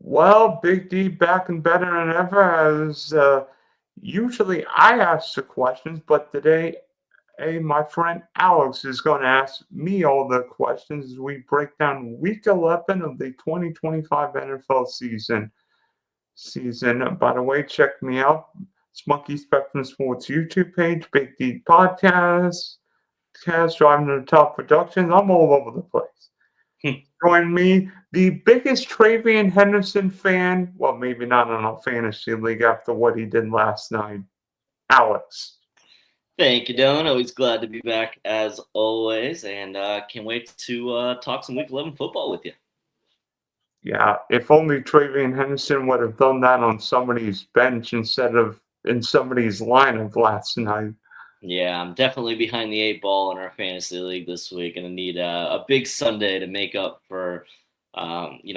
Well, Big D back and better than ever. As usually I ask the questions, but today, my friend Alex is going to ask me all the questions as we break down Week 11 of the 2025 NFL season. By the way, check me out. It's Monkey Spectrum Sports YouTube page, Big D Cast, Driving to the Top Productions. I'm all over the place. Join me, the biggest Travian Henderson fan. Well, maybe not in a fantasy league after what he did last night. Alex. Thank you, Dylan. Always glad to be back as always, and can't wait to talk some Week 11 football with you. Yeah, if only Travian Henderson would have done that on somebody's bench instead of in somebody's lineup last night. Yeah, I'm definitely behind the eight ball in our fantasy league this week, and I need a big Sunday to make up for.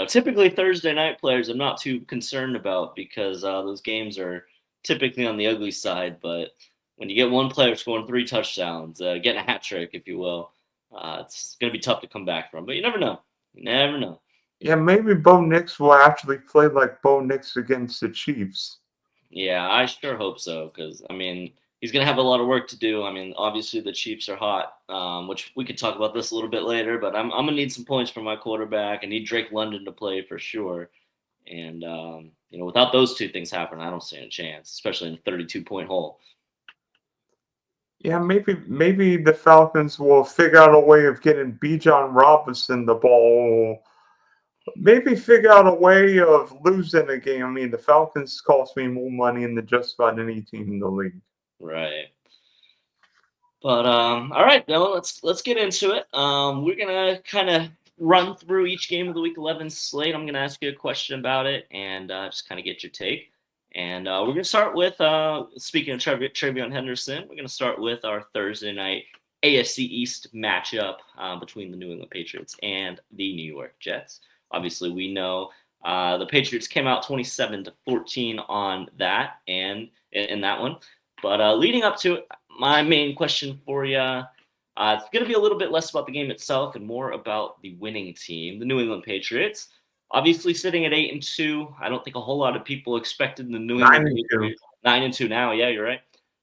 Typically Thursday night players I'm not too concerned about because those games are typically on the ugly side. But when you get one player scoring three touchdowns, getting a hat trick, if you will, it's going to be tough to come back from. But you never know. You never know. Yeah, maybe Bo Nix will actually play like Bo Nix against the Chiefs. Yeah, I sure hope so because I mean he's gonna have a lot of work to do. I mean, obviously the Chiefs are hot, which we could talk about this a little bit later. But I'm gonna need some points from my quarterback. I need Drake London to play for sure. And without those two things happening, I don't stand a chance, especially in a 32-point hole. Yeah, maybe the Falcons will figure out a way of getting Bijan Robinson the ball. Maybe figure out a way of losing a game. I mean, the Falcons cost me more money than just about any team in the league. Right. But all right, Dylan, let's get into it. We're gonna kind of run through each game of the Week 11 slate. I'm gonna ask you a question about it and just kind of get your take. And we're gonna start with speaking of Travion Henderson. We're gonna start with our Thursday night AFC East matchup between the New England Patriots and the New York Jets. Obviously, we know the Patriots came out 27-14 on that and in that one. But leading up to it, my main question for you, it's going to be a little bit less about the game itself and more about the winning team, the New England Patriots. Obviously, sitting at 8-2, I don't think a whole lot of people expected the New Nine England and two. Patriots 9-2 now. Yeah, you're right.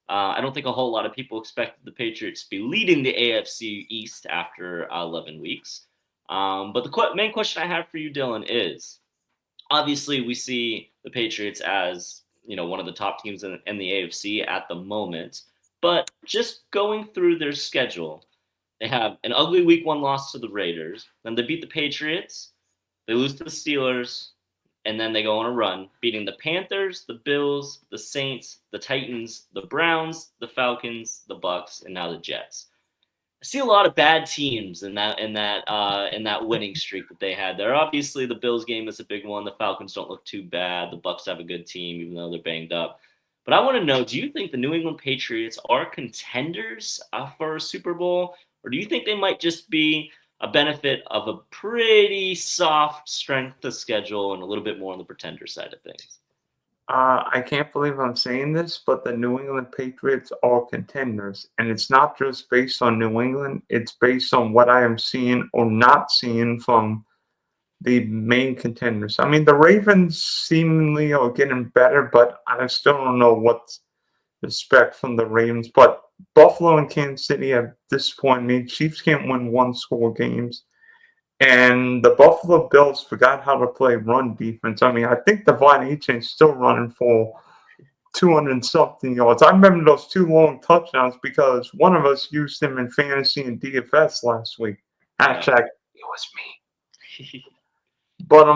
I don't think a whole lot of people expected the Patriots to be leading the AFC East after 11 weeks. But the main question I have for you, Dylan, is obviously we see the Patriots as one of the top teams in the AFC at the moment. But just going through their schedule, they have an ugly Week 1 loss to the Raiders. Then they beat the Patriots. They lose to the Steelers, and then they go on a run, beating the Panthers, the Bills, the Saints, the Titans, the Browns, the Falcons, the Bucks, and now the Jets. I see a lot of bad teams in that winning streak that they had there. Obviously, the Bills game is a big one. The Falcons don't look too bad. The Bucks have a good team, even though they're banged up. But I want to know: do you think the New England Patriots are contenders for a Super Bowl, or do you think they might just be a benefit of a pretty soft strength of schedule and a little bit more on the pretender side of things? I can't believe I'm saying this, but the New England Patriots are contenders. And it's not just based on New England, it's based on what I am seeing or not seeing from the main contenders. I mean, the Ravens seemingly are getting better, but I still don't know what to expect from the Ravens. But Buffalo and Kansas City have disappointed me. Chiefs can't win one score games. And the Buffalo Bills forgot how to play run defense. I mean, I think Devon is still running for 200 something yards. I remember those two long touchdowns because one of us used him in fantasy and DFS last week. Yeah. Hashtag, it was me. But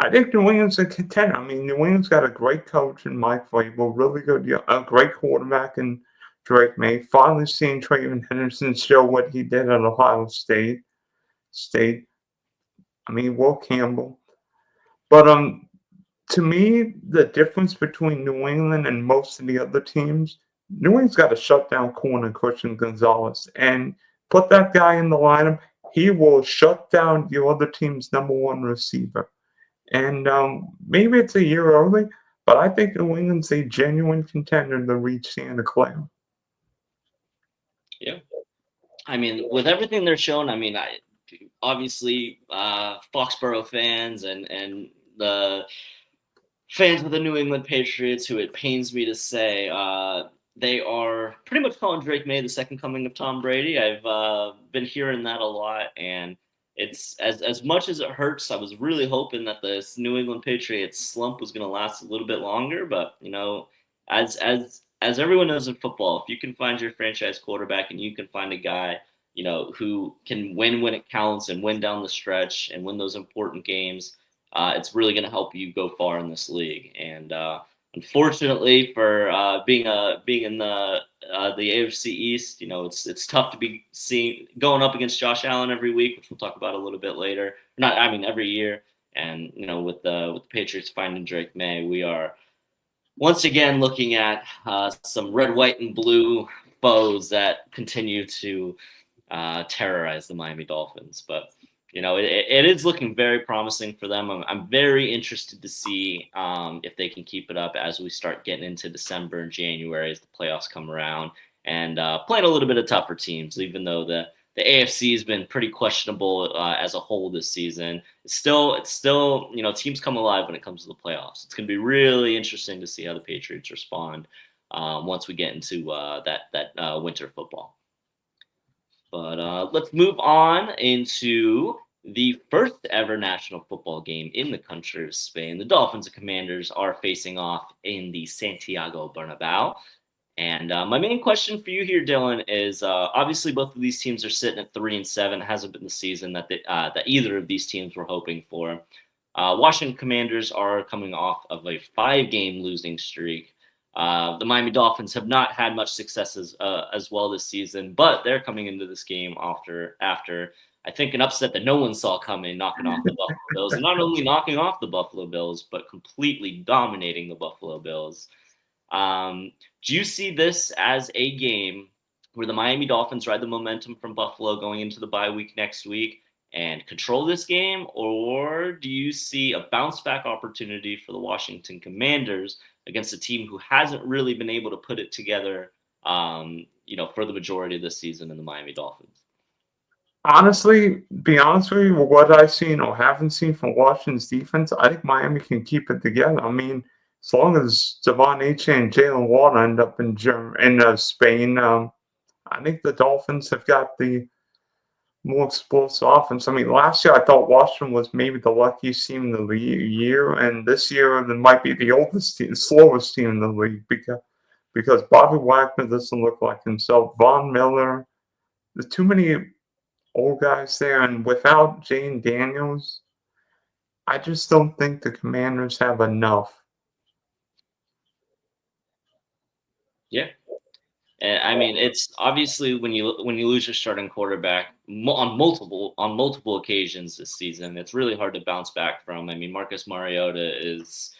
I think New England's a contender. I mean, New England's got a great coach in Mike Vrabel, really good, a great quarterback in Drake May. Finally seeing Traven Henderson show what he did at Ohio State. I mean, Will Campbell. But to me, the difference between New England and most of the other teams, New England's got a shutdown corner, Christian Gonzalez, and put that guy in the lineup, he will shut down the other team's number one receiver. And maybe it's a year early, but I think New England's a genuine contender to reach Santa Clara. Yeah. I mean, with everything they're showing, I mean, obviously Foxborough fans and the fans of the New England Patriots, who it pains me to say, they are pretty much calling Drake May the second coming of Tom Brady. I've been hearing that a lot, and it's as much as it hurts. I was really hoping that this New England Patriots slump was going to last a little bit longer, but as everyone knows in football, if you can find your franchise quarterback and you can find a guy who can win when it counts and win down the stretch and win those important games, it's really going to help you go far in this league. And unfortunately, for being in the AFC East, it's tough to be going up against Josh Allen every week, which we'll talk about a little bit later. Every year. And with the Patriots finding Drake May, we are once again looking at some red, white, and blue foes that continue to terrorize the Miami Dolphins. But it is looking very promising for them. I'm very interested to see if they can keep it up as we start getting into December and January as the playoffs come around, and playing a little bit of tougher teams. Even though the AFC has been pretty questionable as a whole this season, it's still teams come alive when it comes to the playoffs. It's going to be really interesting to see how the Patriots respond once we get into that winter football. But let's move on into the first ever national football game in the country of Spain. The Dolphins and Commanders are facing off in the Santiago Bernabeu. And my main question for you here, Dylan, is obviously both of these teams are sitting at 3-7. It hasn't been the season that either of these teams were hoping for. Washington Commanders are coming off of a 5-game losing streak. The Miami Dolphins have not had much success as well this season, but they're coming into this game after I think an upset that no one saw coming, knocking off the Buffalo Bills, and not only knocking off the Buffalo Bills, but completely dominating the Buffalo Bills. Do you see this as a game where the Miami Dolphins ride the momentum from Buffalo going into the bye week next week and control this game, or do you see a bounce back opportunity for the Washington Commanders against a team who hasn't really been able to put it together, for the majority of this season in the Miami Dolphins? Honestly, be honest with you, with what I've seen or haven't seen from Washington's defense, I think Miami can keep it together. I mean, as long as Devon H. and Jalen Water end up in Spain, I think the Dolphins have got the more explosive offense. I mean, last year I thought Washington was maybe the luckiest team in the year, and this year they might be the slowest team in the league because Bobby Wagner doesn't look like himself. Von Miller, there's too many old guys there, and without Jane Daniels, I just don't think the Commanders have enough. Yeah. And I mean, it's obviously when you lose your starting quarterback on multiple occasions this season, it's really hard to bounce back from. I mean, Marcus Mariota is,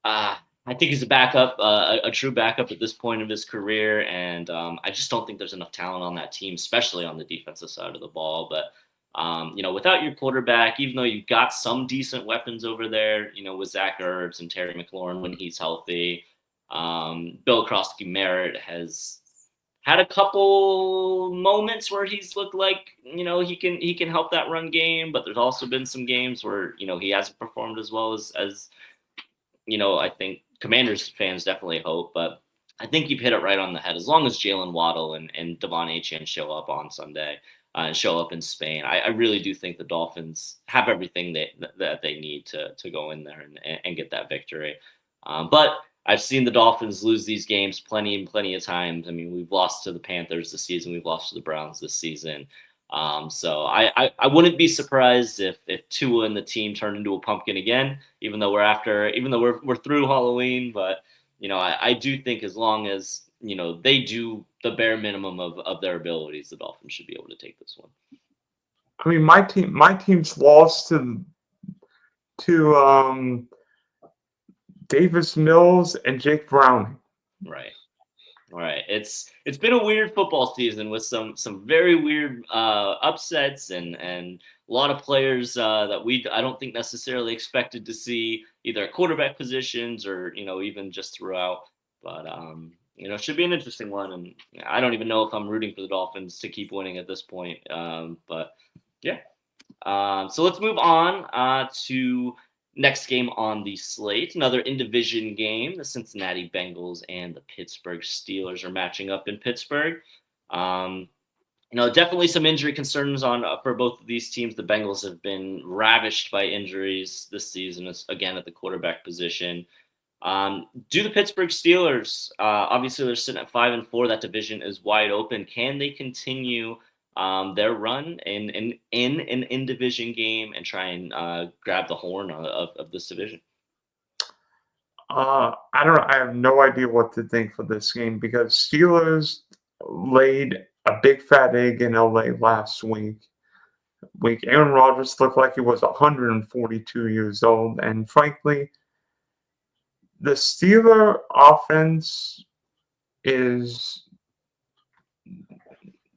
I think he's a backup, a true backup at this point of his career, and I just don't think there's enough talent on that team, especially on the defensive side of the ball. But without your quarterback, even though you've got some decent weapons over there, with Zach Ertz and Terry McLaurin when he's healthy. Bill Krosky-Merritt has had a couple moments where he's looked like he can help that run game, but there's also been some games where he hasn't performed as well as I think Commanders fans definitely hope. But I think you've hit it right on the head. As long as Jalen Waddle and Devon Achane show up on Sunday and show up in Spain, I really do think the Dolphins have everything that they need to go in there and get that victory. But I've seen the Dolphins lose these games plenty of times. I mean, we've lost to the Panthers this season. We've lost to the Browns this season. So I wouldn't be surprised if Tua and the team turn into a pumpkin again, even though we're through Halloween. But I do think as long as they do the bare minimum of their abilities, the Dolphins should be able to take this one. I mean, my team's lost to Davis Mills and Jake Browning. Right. It's been a weird football season with some very weird upsets and a lot of players that I don't think necessarily expected to see either at quarterback positions or even just throughout. But it should be an interesting one, and I don't even know if I'm rooting for the Dolphins to keep winning at this point. But yeah. So let's move on to Next game on the slate, another in-division game. The Cincinnati Bengals and the Pittsburgh Steelers are matching up in Pittsburgh. Um, definitely some injury concerns on for both of these teams. The Bengals have been ravished by injuries this season, again at the quarterback position. Do the Pittsburgh Steelers? Obviously, they're sitting at 5-4. That division is wide open. Can they continue their run in an in division game and try and grab the horn of this division? I don't. I have no idea what to think for this game because Steelers laid a big fat egg in LA last week. Aaron Rodgers looked like he was 142 years old, and frankly, the Steeler offense is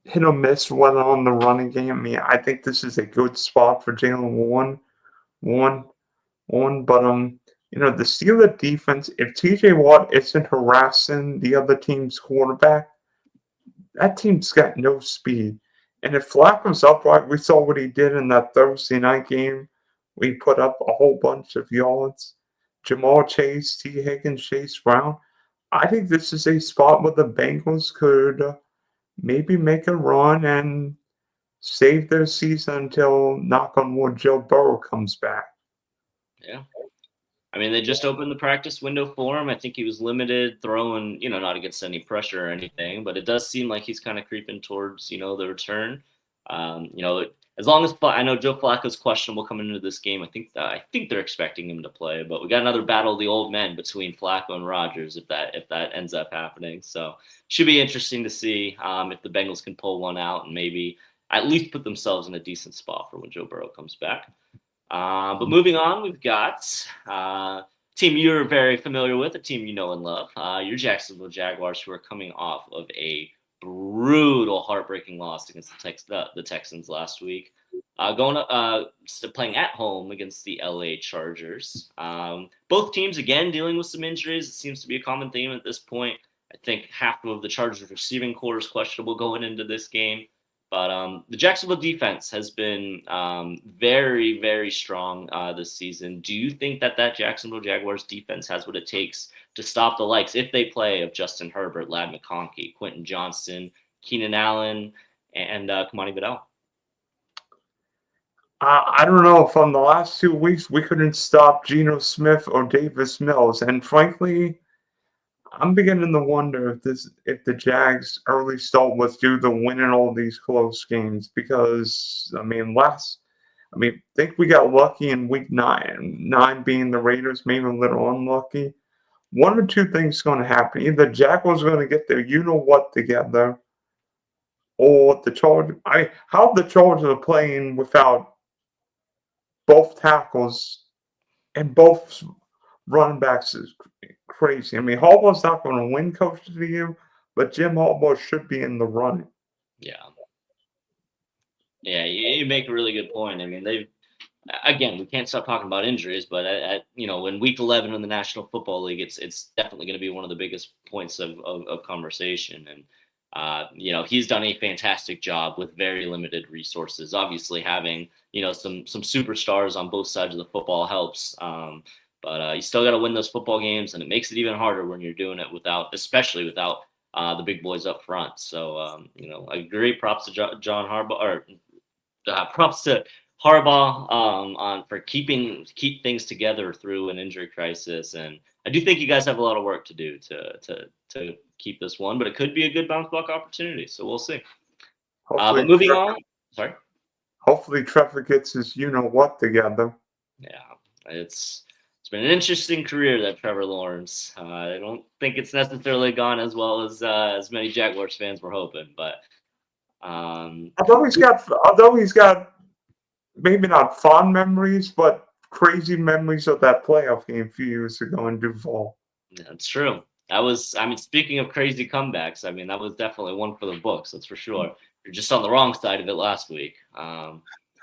hit or miss whether on the running game. I mean, I think this is a good spot for Jalen Warren, but the Steeler defense. If T.J. Watt isn't harassing the other team's quarterback, that team's got no speed. And if Flacco's upright, we saw what he did in that Thursday night game. We put up a whole bunch of yards. Jamal Chase, T. Higgins, Chase Brown. I think this is a spot where the Bengals could maybe make a run and save their season until, knock on wood, Joe Burrow comes back. Yeah. I mean, they just opened the practice window for him. I think he was limited throwing, not against any pressure or anything, but it does seem like he's kind of creeping towards, the return. As long as I know Joe Flacco's questionable coming into this game, I think they're expecting him to play. But we got another battle of the old men between Flacco and Rodgers if that ends up happening. So should be interesting to see if the Bengals can pull one out and maybe at least put themselves in a decent spot for when Joe Burrow comes back. But moving on, we've got a team you're very familiar with, a team you know and love, your Jacksonville Jaguars, who are coming off of a brutal, heartbreaking loss against the Texans last week. Playing at home against the LA Chargers. Both teams, again, dealing with some injuries. It seems to be a common theme at this point. I think half of the Chargers receiving core is questionable going into this game. But the Jacksonville defense has been very, very strong this season. Do you think that Jacksonville Jaguars defense has what it takes to stop the likes, if they play, of Justin Herbert, Ladd McConkey, Quentin Johnston, Keenan Allen, and Kamani Vidal? I don't know. From the last 2 weeks, we couldn't stop Geno Smith or Davis Mills, and frankly, I'm beginning to wonder if the Jags' early start was due to winning all these close games because I think we got lucky in week 9 being the Raiders, maybe a little unlucky. One or two things going to happen: either Jaguars going to get their you know what together, or the Chargers. How the Chargers are playing without both tackles and both running backs is crazy. I mean, Harbaugh's not going to win Coach of the Year, but Jim Harbaugh should be in the running. Yeah. Yeah, you make a really good point. I mean, again, we can't stop talking about injuries, but in week 11 in the National Football League, it's definitely going to be one of the biggest points of conversation. And he's done a fantastic job with very limited resources. Obviously, having some superstars on both sides of the football helps. But you still got to win those football games, and it makes it even harder when you're doing it especially without the big boys up front. So I agree. Props to John Harbaugh, or props to Harbaugh for keep things together through an injury crisis. And I do think you guys have a lot of work to do to keep this one, but it could be a good bounce back opportunity. So we'll see. But moving on, sorry. Hopefully, Trevor gets his you know what together. Yeah, it's been an interesting career, that Trevor Lawrence. I don't think it's necessarily gone as well as many Jaguars fans were hoping, but although he's got maybe not fond memories, but crazy memories of that playoff game a few years ago in Duval. That's true. Speaking of crazy comebacks, that was definitely one for the books, that's for sure. You're just on the wrong side of it last week.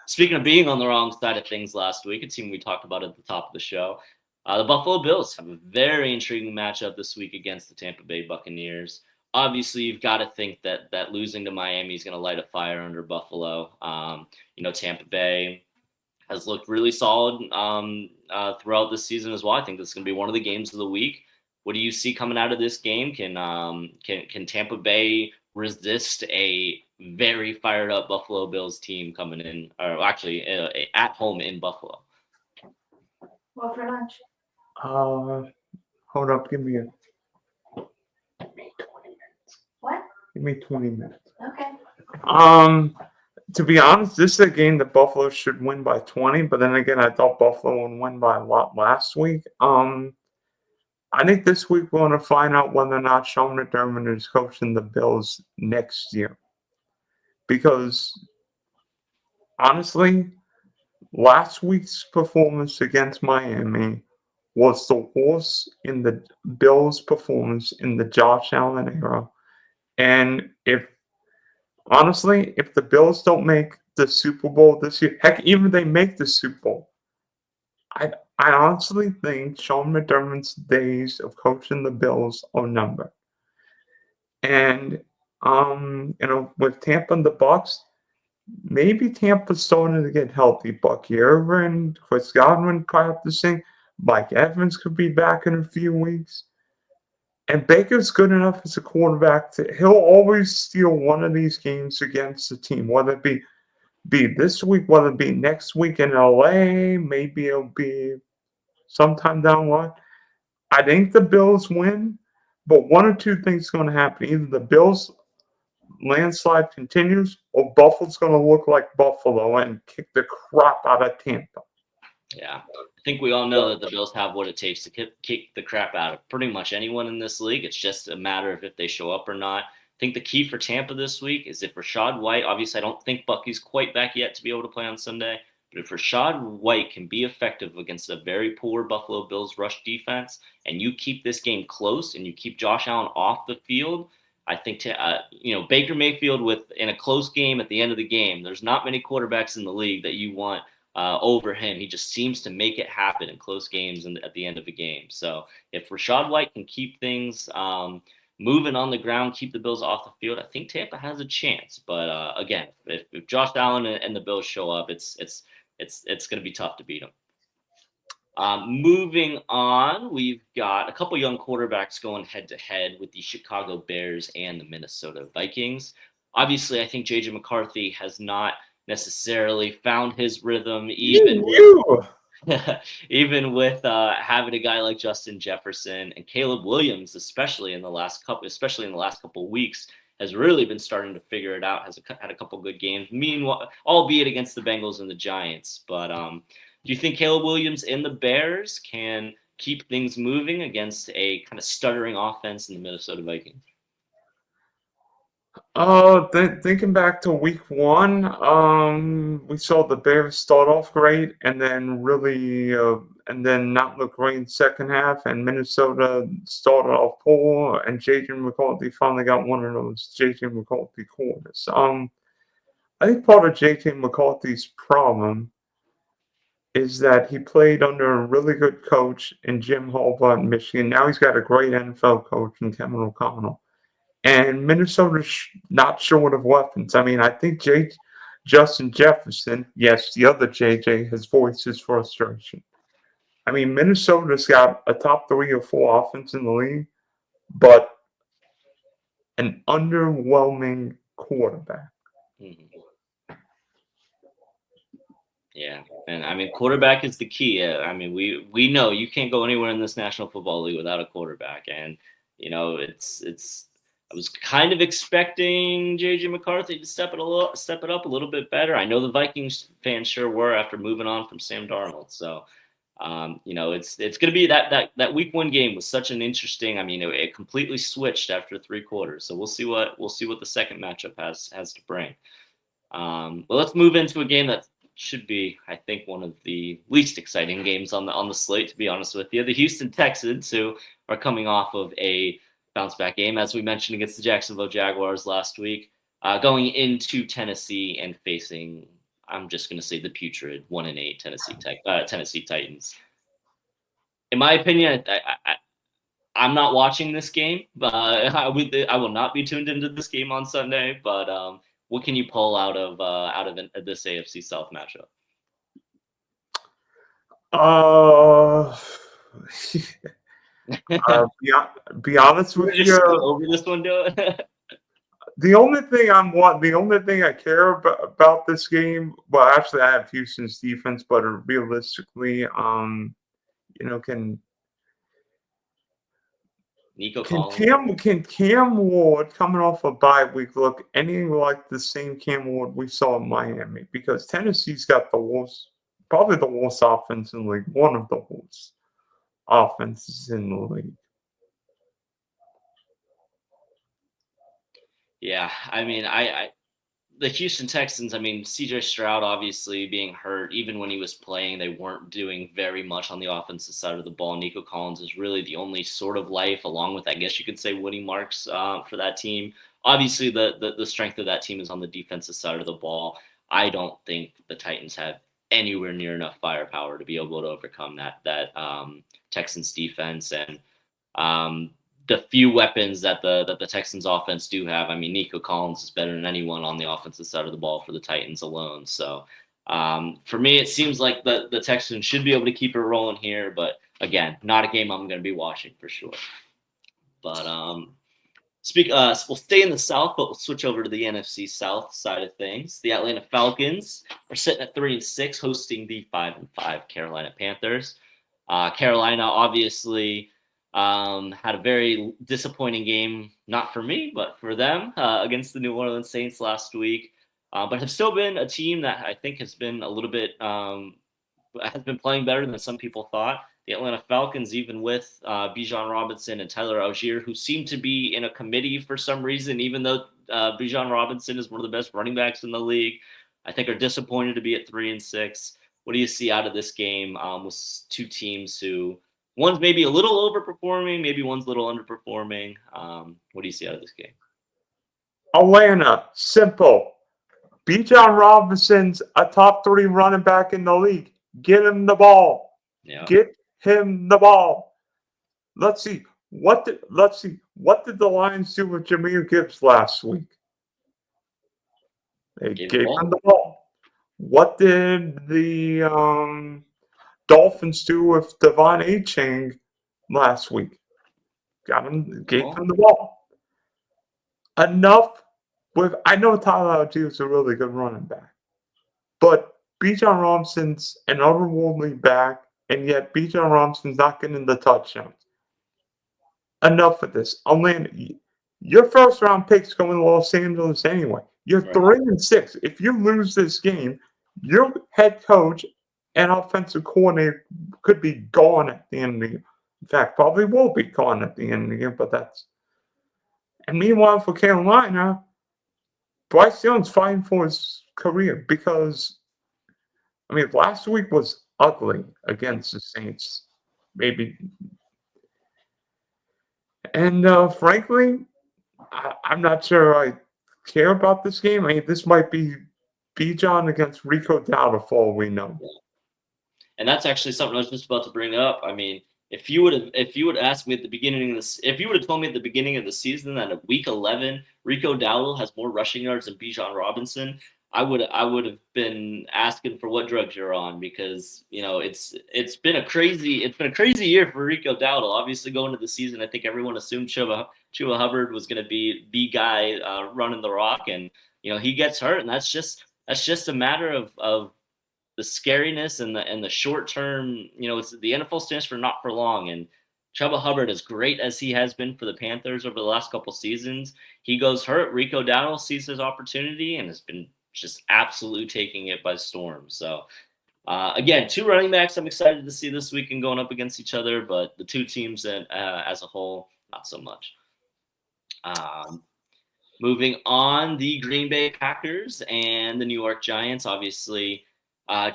Speaking of being on the wrong side of things last week, a team we talked about at the top of the show, the Buffalo Bills have a very intriguing matchup this week against the Tampa Bay Buccaneers. Obviously, you've got to think that losing to Miami is going to light a fire under Buffalo. Tampa Bay has looked really solid throughout this season as well. I think this is going to be one of the games of the week. What do you see coming out of this game? Can Tampa Bay resist a very fired up Buffalo Bills team coming in, or actually at home in Buffalo? What for lunch? Hold up, give me 20 minutes. What? Give me 20 minutes. Okay. To be honest, this is a game that Buffalo should win by 20, but then again, I thought Buffalo would win by a lot last week. I think this week we're going to find out whether or not Sean McDermott is coaching the Bills next year. Because, honestly, last week's performance against Miami was the worst in the Bills' performance in the Josh Allen era. And honestly, if the Bills don't make the Super Bowl this year, heck, even if they make the Super Bowl, I honestly think Sean McDermott's days of coaching the Bills are numbered. And with Tampa and the Bucks, maybe Tampa's starting to get healthy. Bucky Irvin, Chris Godwin practicing, Mike Evans could be back in a few weeks. And Baker's good enough as a quarterback he'll always steal one of these games against the team, whether it be this week, whether it be next week in LA, maybe it'll be sometime down the line. I think the Bills win, but one or two things are going to happen. Either the Bills landslide continues, or Buffalo's going to look like Buffalo and kick the crap out of Tampa. Yeah, I think we all know that the Bills have what it takes to kick the crap out of pretty much anyone in this league. It's just a matter of if they show up or not. I think the key for Tampa this week is if Rachaad White, obviously I don't think Bucky's quite back yet to be able to play on Sunday, but if Rachaad White can be effective against a very poor Buffalo Bills rush defense, and you keep this game close and you keep Josh Allen off the field, I think Baker Mayfield in a close game at the end of the game, there's not many quarterbacks in the league that you want over him. He just seems to make it happen in close games and at the end of a game. So if Rachaad White can keep things moving on the ground, keep the Bills off the field, I think Tampa has a chance. But again, if Josh Allen and the Bills show up, it's going to be tough to beat them. Moving on, we've got a couple young quarterbacks going head-to-head with the Chicago Bears and the Minnesota Vikings. Obviously, I think J.J. McCarthy has not necessarily found his rhythm, even with having a guy like Justin Jefferson and Caleb Williams, especially in the last couple of weeks, has really been starting to figure it out. Has had a couple good games, meanwhile, albeit against the Bengals and the Giants. But do you think Caleb Williams and the Bears can keep things moving against a kind of stuttering offense in the Minnesota Vikings? Thinking back to week 1, we saw the Bears start off great and then not look great in the second half, and Minnesota started off poor, and J.J. McCarthy finally got one of those J.J. McCarthy quarters. I think part of J.J. McCarthy's problem is that he played under a really good coach in Jim Harbaugh in Michigan. Now he's got a great NFL coach in Kevin O'Connell. And Minnesota's not short of weapons. I mean, I think Justin Jefferson, yes, the other JJ, has voiced his frustration. I mean, Minnesota's got a top 3 or 4 offense in the league, but an underwhelming quarterback. Mm-hmm. Yeah, and I mean, quarterback is the key. I mean, we know you can't go anywhere in this National Football League without a quarterback, and it's. I was kind of expecting J.J. McCarthy to step it up a little bit better. I know the Vikings fans sure were after moving on from Sam Darnold. So, it's going to be that week 1 game was such an interesting. I mean, it completely switched after 3 quarters. So we'll see what the second matchup has to bring. Well, let's move into a game that should be, I think, one of the least exciting games on the slate. To be honest with you, the Houston Texans, who are coming off of a bounce back game, as we mentioned, against the Jacksonville Jaguars last week, going into Tennessee and facing, I'm just going to say, the putrid 1-8 Tennessee Titans. In my opinion, I'm not watching this game. I will not be tuned into this game on Sunday. But what can you pull out of this AFC South matchup? Uh, be honest We're with just you. skip over this one, Dylan. The only thing I care about this game. Well, actually, I have Houston's defense, but realistically, can Nico can Collins. Cam Ward coming off a bye week look anything like the same Cam Ward we saw in Miami? Because Tennessee's got probably the worst offense in the league, one of the worst offenses in the league. Yeah, I mean, the Houston Texans, I mean, CJ Stroud obviously being hurt, even when he was playing, they weren't doing very much on the offensive side of the ball. Nico Collins is really the only sort of life, along with, I guess you could say, winning marks for that team. Obviously, the strength of that team is on the defensive side of the ball. I don't think the Titans have anywhere near enough firepower to be able to overcome that Texans defense. And the few weapons that the Texans offense do have. I mean, Nico Collins is better than anyone on the offensive side of the ball for the Titans alone. So for me, it seems like the Texans should be able to keep it rolling here. But again, not a game I'm going to be watching for sure. But we'll stay in the South, but we'll switch over to the NFC South side of things. The Atlanta Falcons are sitting at 3-6, hosting the 5-5 Carolina Panthers. Carolina obviously had a very disappointing game, not for me, but for them, against the New Orleans Saints last week. But have still been a team that I think has been a little bit has been playing better than some people thought. The Atlanta Falcons, even with Bijan Robinson and Tyler Algier, who seem to be in a committee for some reason, even though Bijan Robinson is one of the best running backs in the league, I think are disappointed to be at 3-6. What do you see out of this game with two teams who one's maybe a little overperforming, maybe one's a little underperforming? What do you see out of this game? Atlanta, simple. Bijan Robinson's a top 3 running back in the league. Get him the ball. Yeah. Get him the ball. Let's see. What did the Lions do with Jahmyr Gibbs last week? They gave him the ball. What did the Dolphins do with Devon Achane last week? Gave him the ball. Enough with. I know Tyler Algier is a really good running back, but Bijan Robinson's an otherworldly back, and yet Bijan Robinson's not getting the touchdowns. Enough of this. Your first round pick's going to Los Angeles anyway. You're 3-6. If you lose this game, your head coach and offensive coordinator could be gone at the end of the year. In fact, probably will be gone at the end of the year, but that's. And meanwhile, for Carolina, Bryce Young's fighting for his career because, I mean, last week was ugly against the Saints. Maybe. And frankly, I'm not sure I care about this game. I mean, this might be Bijan against Rico Dowdle for all we know. And that's actually something I was just about to bring up. I mean, if you would have asked me at the beginning of this, if you would have told me at the beginning of the season that at week 11 Rico Dowdle has more rushing yards than Bijan Robinson, I would have been asking for what drugs you're on, because it's been a crazy year for Rico Dowdle. Obviously, going into the season, I think everyone assumed Chuba Hubbard was going to be the guy running the rock, and he gets hurt, and that's just a matter of the scariness and the short term. It's the NFL stands for not for long, and Chuba Hubbard, as great as he has been for the Panthers over the last couple seasons, he goes hurt. Rico Dowdle sees his opportunity and has been just absolutely taking it by storm. So again, two running backs I'm excited to see this weekend going up against each other, but the two teams as a whole, not so much. Moving on, the Green Bay Packers and the New York Giants. Obviously,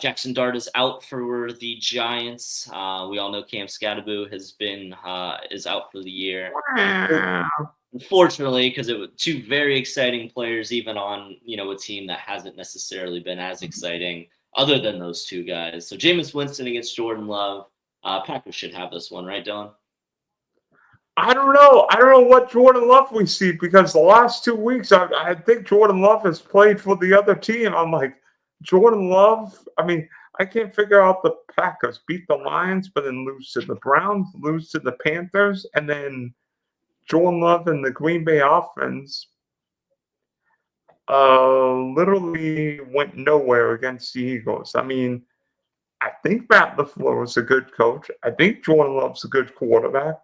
Jackson Dart is out for the Giants. We all know Cam Scatterbo is out for the year. Wow. Unfortunately, because it was two very exciting players, even on a team that hasn't necessarily been as exciting, other than those two guys. So Jameis Winston against Jordan Love. Packers should have this one, right, Dylan? I don't know what Jordan Love we see, because the last 2 weeks I think Jordan Love has played for the other team. I'm like, Jordan Love. I mean, I can't figure out the Packers beat the Lions, but then lose to the Browns, lose to the Panthers, and then Jordan Love and the Green Bay offense literally went nowhere against the Eagles. I mean, I think Matt LaFleur is a good coach. I think Jordan Love's a good quarterback,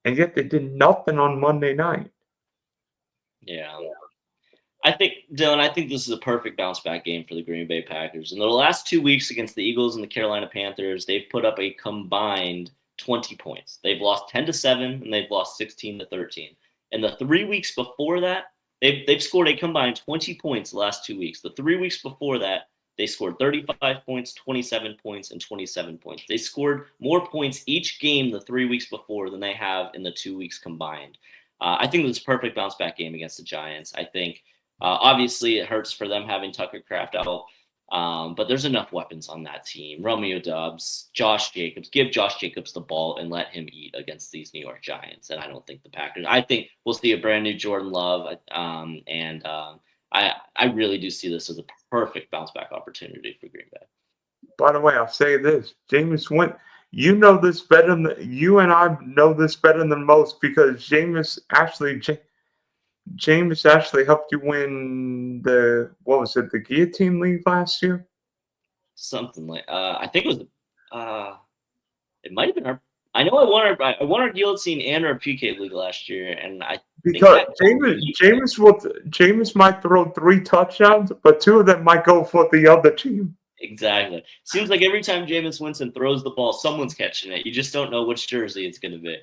and yet they did nothing on Monday night. Yeah. I think, Dylan, I think this is a perfect bounce back game for the Green Bay Packers. In the last 2 weeks against the Eagles and the Carolina Panthers, they've put up a combined 20 points. They've lost 10-7 and they've lost 16-13. And the 3 weeks before that, they've scored a combined 20 points the last 2 weeks. The 3 weeks before that, they scored 35 points, 27 points, and 27 points. They scored more points each game the 3 weeks before than they have in the 2 weeks combined. I think this is a perfect bounce back game against the Giants. I think obviously, it hurts for them having Tucker Kraft out, but there's enough weapons on that team. Romeo Doubs, Josh Jacobs. Give Josh Jacobs the ball and let him eat against these New York Giants. And I don't think the Packers. I think we'll see a brand new Jordan Love, and I really do see this as a perfect bounce back opportunity for Green Bay. By the way, I'll say this: Jameis went. You know this better than you and I know this better than most because Jameis actually helped you win the Guillotine League last year? Something like I think it was it might have been our. I know I won our Guillotine and our PK League last year, and I think Because that Jameis might throw 3 touchdowns, but 2 of them might go for the other team. exactly. Seems like every time Jameis Winston throws the ball, someone's catching it. You just don't know which jersey it's going to be.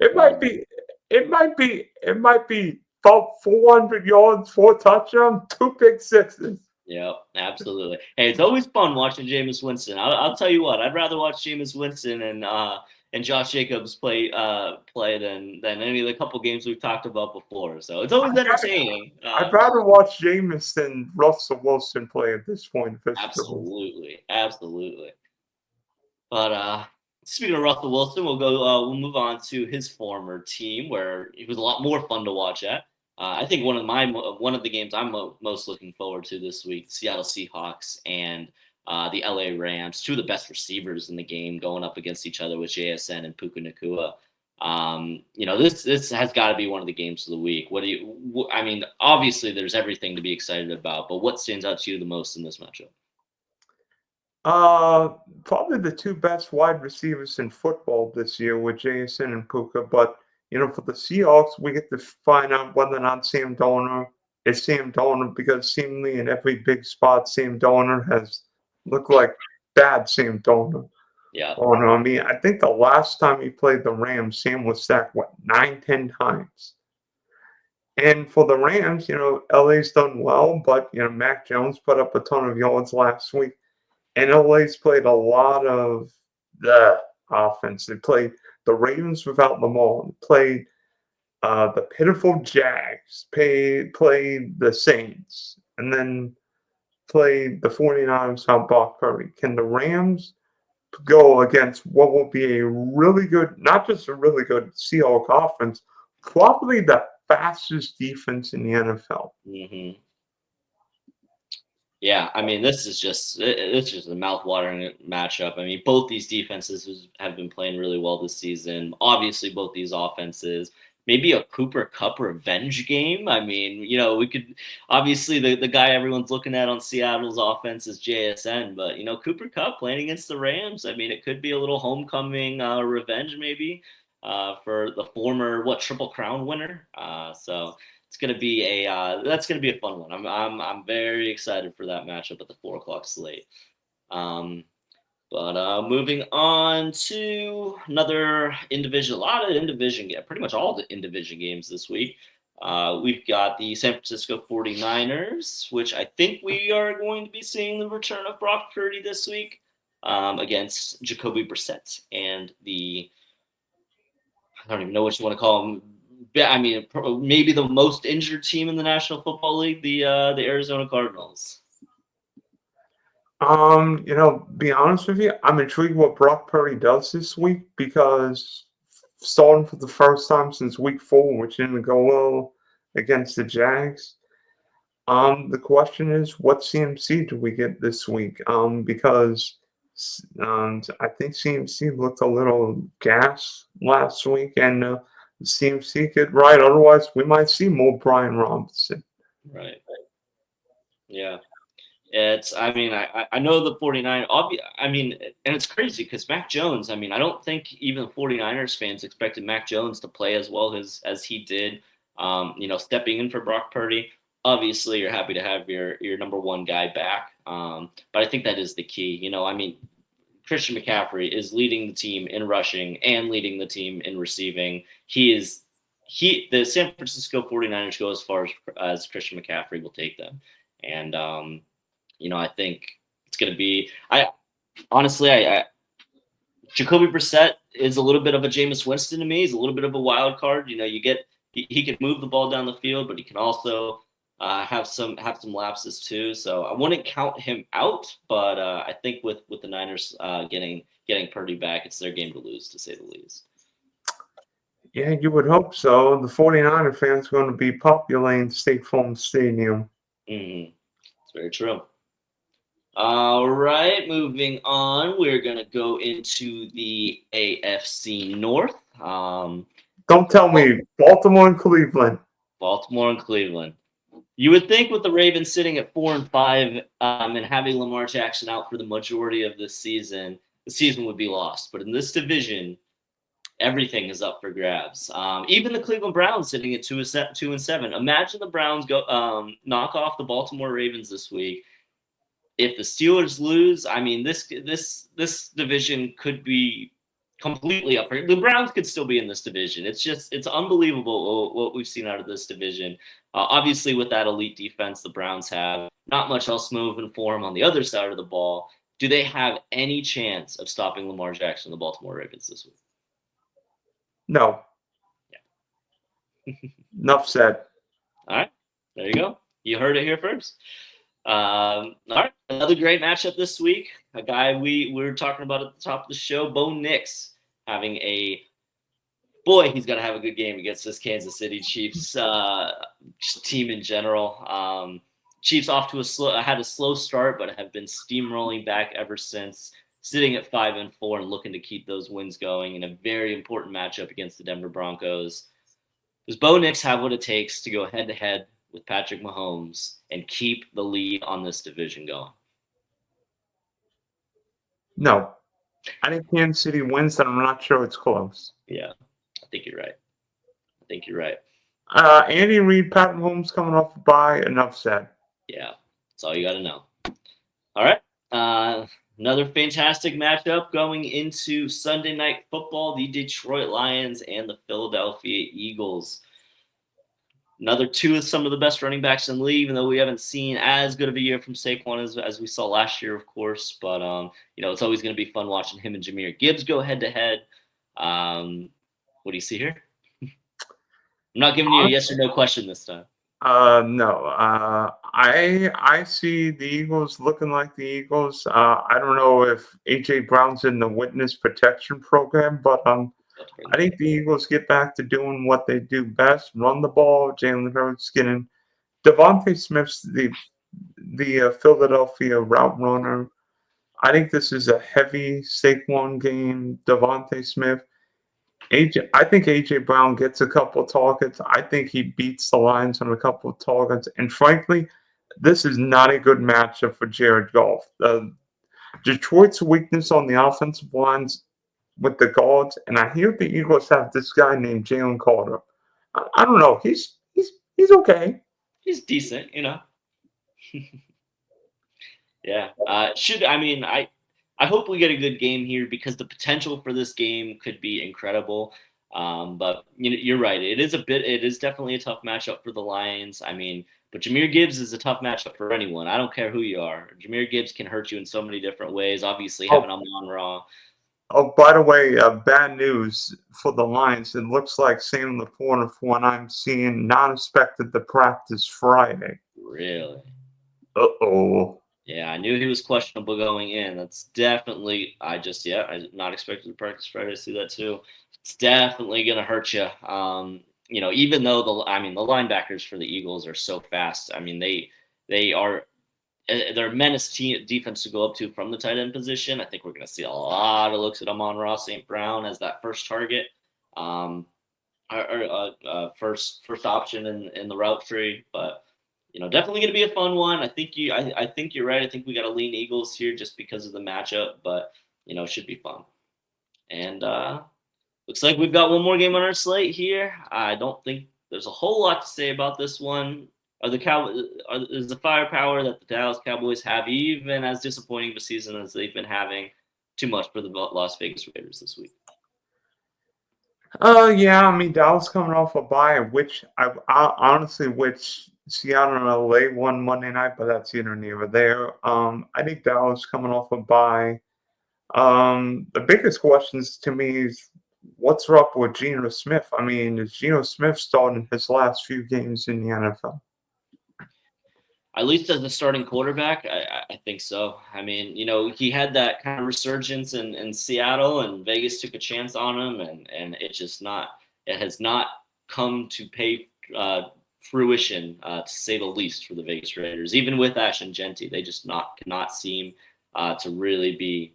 It might be. It might be about 400 yards, 4 touchdowns, 2 pick sixes. Yeah, absolutely. Hey, it's always fun watching Jameis Winston. I'll tell you what, I'd rather watch Jameis Winston and Josh Jacobs play than any of the couple games we've talked about before. So it's always entertaining. I'd rather watch Jameis than Russell Wilson play at this point. Absolutely. But speaking of Russell Wilson, we'll move on to his former team, where he was a lot more fun to watch at. I think one of the games I'm most looking forward to this week: Seattle Seahawks and the LA Rams, 2 of the best receivers in the game, going up against each other with JSN and Puka Nacua. This has got to be one of the games of the week. I mean, obviously there's everything to be excited about, but what stands out to you the most in this matchup? Probably the 2 best wide receivers in football this year with JSN and Puka. But for the Seahawks, we get to find out whether or not Sam Darnold is Sam Darnold, because seemingly in every big spot, Sam Darnold has looked like bad Sam Darnold. Yeah. Oh no, I mean, I think the last time he played the Rams, Sam was sacked 9-10 times. And for the Rams, LA's done well, but Mac Jones put up a ton of yards last week. And LA's played a lot of the offense. They played the Ravens without Lamar. Played the pitiful Jags. Played the Saints. And then played the 49ers without Brock Purdy. Can the Rams go against what will be a really good, not just a really good Seahawks offense, probably the fastest defense in the NFL? Mm-hmm. Yeah, I mean, this is just a mouth-watering matchup. I mean, both these defenses have been playing really well this season. Obviously, both these offenses. Maybe a Cooper Kupp revenge game. I mean, we could obviously the guy everyone's looking at on Seattle's offense is JSN, but Cooper Kupp playing against the Rams. I mean, it could be a little homecoming revenge maybe for the former Triple Crown winner. So it's gonna be that's gonna be a fun one. I'm very excited for that matchup at the 4:00 slate. But moving on to another in-division, a lot of in-division, pretty much all the in-division games this week. We've got the San Francisco 49ers, which I think we are going to be seeing the return of Brock Purdy this week against Jacoby Brissett and I don't even know what you want to call them. I mean, maybe the most injured team in the National Football League, the Arizona Cardinals. Be honest with you, I'm intrigued what Brock Purdy does this week, because starting for the first time since week 4, which didn't go well against the Jags, The question is, what CMC do we get this week? Because I think CMC looked a little gas last week, and CMC get right. Otherwise, we might see more Brian Robinson. Right. Yeah. I mean, I know the 49, I mean, and it's crazy because Mac Jones, I mean, I don't think even 49ers fans expected Mac Jones to play as well as he did, stepping in for Brock Purdy. Obviously, you're happy to have your number one guy back. But I think that is the key. I mean, Christian McCaffrey is leading the team in rushing and leading the team in receiving. The San Francisco 49ers go as far as Christian McCaffrey will take them. And, I think it's going to be. Jacoby Brissett is a little bit of a Jameis Winston to me. He's a little bit of a wild card. He can move the ball down the field, but he can also have some lapses too. So I wouldn't count him out, but I think with the Niners getting Purdy back, it's their game to lose, to say the least. Yeah, you would hope so. The 49er fans are going to be populating State Farm Stadium. Mm-hmm. It's very true. All right, moving on. We're going to go into the AFC North. Don't tell me Baltimore and Cleveland. Baltimore and Cleveland. You would think with the Ravens sitting at 4-5 and having Lamar Jackson out for the majority of this season, the season would be lost. But in this division, everything is up for grabs. Even the Cleveland Browns sitting at 2-7. Imagine the Browns go knock off the Baltimore Ravens this week. If the Steelers lose, I mean, this division could be completely up. The Browns could still be in this division. It's unbelievable what we've seen out of this division. Obviously, with that elite defense the Browns have, not much else moving for them on the other side of the ball. Do they have any chance of stopping Lamar Jackson and the Baltimore Ravens this week? No. Yeah. Enough said. All right. There you go. You heard it here first. All right, another great matchup this week. A guy we were talking about at the top of the show, Bo Nix, having he's got to have a good game against this Kansas City Chiefs team in general. Chiefs off to had a slow start, but have been steamrolling back ever since, sitting at 5-4 and looking to keep those wins going in a very important matchup against the Denver Broncos. Does Bo Nix have what it takes to go head-to-head with Patrick Mahomes and keep the lead on this division going? No. I think Kansas City wins, and I'm not sure it's close. Yeah, I think you're right. Andy Reid, Pat Mahomes coming off a bye, enough said. Yeah, that's all you got to know. All right. Another fantastic matchup going into Sunday Night Football, the Detroit Lions and the Philadelphia Eagles. Another two of some of the best running backs in the league, even though we haven't seen as good of a year from Saquon as we saw last year, of course. But, it's always going to be fun watching him and Jahmyr Gibbs go head-to-head. What do you see here? I'm not giving you a yes or no question this time. No. I see the Eagles looking like the Eagles. I don't know if A.J. Brown's in the witness protection program, but I think the Eagles get back to doing what they do best: run the ball. Jalen Hurts getting Devontae Smith's the Philadelphia route runner. I think this is a heavy Saquon game. Devontae Smith. I think AJ Brown gets a couple targets. I think he beats the Lions on a couple of targets. And frankly, this is not a good matchup for Jared Goff. Detroit's weakness on the offensive lines with the guards, and I hear the Eagles have this guy named Jalen Carter. I don't know. He's okay. He's decent, Yeah. I hope we get a good game here because the potential for this game could be incredible. But you're right. It is definitely a tough matchup for the Lions. But Jahmyr Gibbs is a tough matchup for anyone. I don't care who you are. Jahmyr Gibbs can hurt you in so many different ways. Obviously, having him on Raw. Oh, by the way, bad news for the Lions. It looks like Sam Laporta, from what I'm seeing, not expected to practice Friday. Really? Uh-oh. Yeah, I knew he was questionable going in. That's definitely. I not expected to practice Friday. I see that too. It's definitely gonna hurt you. even though the linebackers for the Eagles are so fast. I mean, they are they're a menace defense to go up to from the tight end position. I think we're going to see a lot of looks at Amon-Ra St. Brown as that first target, first option in the route tree. But definitely going to be a fun one. I think you're right. I think we got to lean Eagles here just because of the matchup, but it should be fun. And looks like we've got one more game on our slate here. I don't think there's a whole lot to say about this one. Is the firepower that the Dallas Cowboys have even as disappointing of a season as they've been having too much for the Las Vegas Raiders this week? Yeah, I mean, Dallas coming off a bye, which I honestly, which Seattle and LA won Monday night, but that's either near there. I think Dallas coming off a bye. The biggest questions to me is what's up with Geno Smith? I mean, is Geno Smith starting his last few games in the NFL? At least as the starting quarterback, I think so. I mean, he had that kind of resurgence in Seattle, and Vegas took a chance on him, and it has not come to pay fruition, to say the least, for the Vegas Raiders. Even with Ashton Genty, they just cannot seem to really be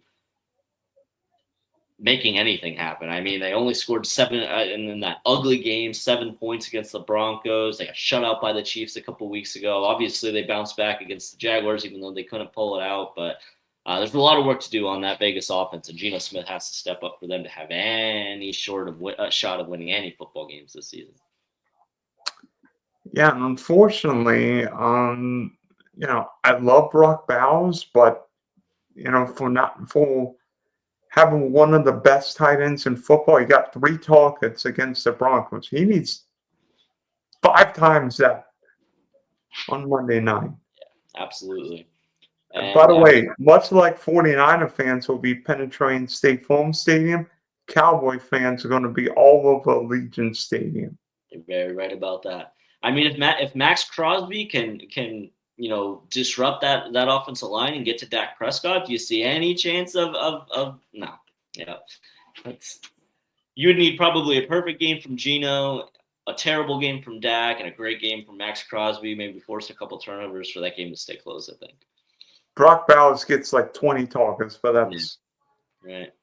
making anything happen. I mean, they only scored 7 in that ugly game, 7 points against the Broncos. They got shut out by the Chiefs a couple weeks ago. Obviously, they bounced back against the Jaguars, even though they couldn't pull it out. But there's a lot of work to do on that Vegas offense, and Geno Smith has to step up for them to have any shot of winning any football games this season. Yeah, and unfortunately, I love Brock Bowers, but for having one of the best tight ends in football, he got 3 targets against the Broncos. He needs 5 times that on Monday night. Yeah, absolutely. And by the way, much like 49er fans will be penetrating State Farm Stadium, Cowboy fans are going to be all over Allegiant Stadium. You're very right about that. I mean, if Max Crosby can disrupt that offensive line and get to Dak Prescott, do you see any chance of no? Yeah, you would need probably a perfect game from Geno, a terrible game from Dak, and a great game from Max Crosby. Maybe force a couple turnovers for that game to stay close, I think. Brock Bowers gets like 20 targets, but that's right.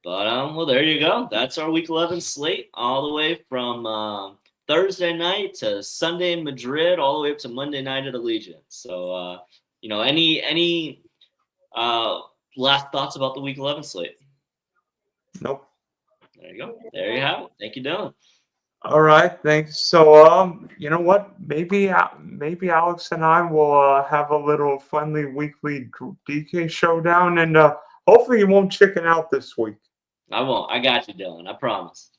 But well, there you go. That's our Week 11 slate, all the way from Thursday night to Sunday in Madrid, all the way up to Monday night at Allegiant. So, any last thoughts about the Week 11 slate? Nope. There you go. There you have it. Thank you, Dylan. All right, thanks. So, you know what? Maybe Alex and I will have a little friendly weekly DK showdown, and hopefully you won't chicken out this week. I won't. I got you, Dylan. I promise.